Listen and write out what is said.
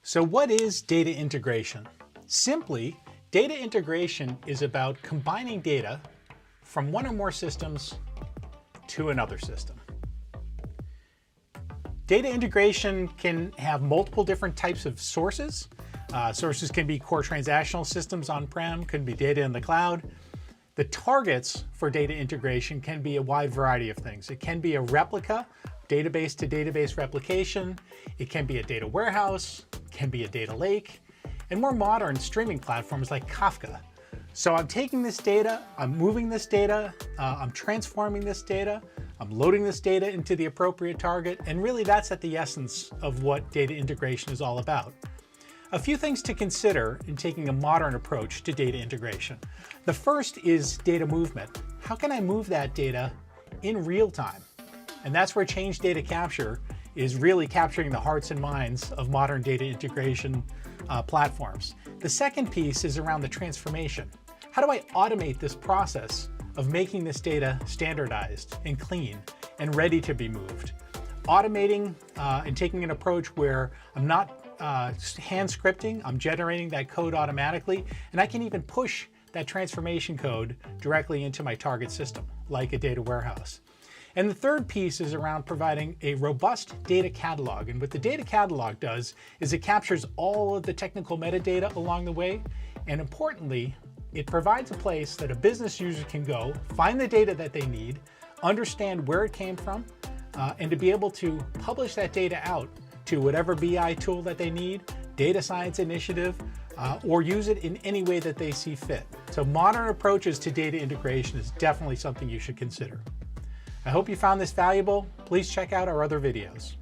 So what is data integration? Simply, data integration is about combining data from one or more systems to another system. Data integration can have multiple different types of sources. Sources can be core transactional systems on-prem, can be data in the cloud. The targets for data integration can be a wide variety of things. It can be a replica, database to database replication. It can be a data warehouse, it can be a data lake, and more modern streaming platforms like Kafka. So I'm taking this data, I'm moving this data, I'm transforming this data, I'm loading this data into the appropriate target, and really that's at the essence of what data integration is all about. A few things to consider in taking a modern approach to data integration. The first is data movement. How can I move that data in real time? And that's where Change Data Capture is really capturing the hearts and minds of modern data integration platforms. The second piece is around the transformation. How do I automate this process of making this data standardized and clean and ready to be moved? Automating and taking an approach where I'm not hand scripting, I'm generating that code automatically, and I can even push that transformation code directly into my target system, like a data warehouse. And the third piece is around providing a robust data catalog. And what the data catalog does is it captures all of the technical metadata along the way. And importantly, it provides a place that a business user can go, find the data that they need, understand where it came from, and to be able to publish that data out to whatever BI tool that they need, data science initiative, or use it in any way that they see fit. So modern approaches to data integration is definitely something you should consider. I hope you found this valuable. Please check out our other videos.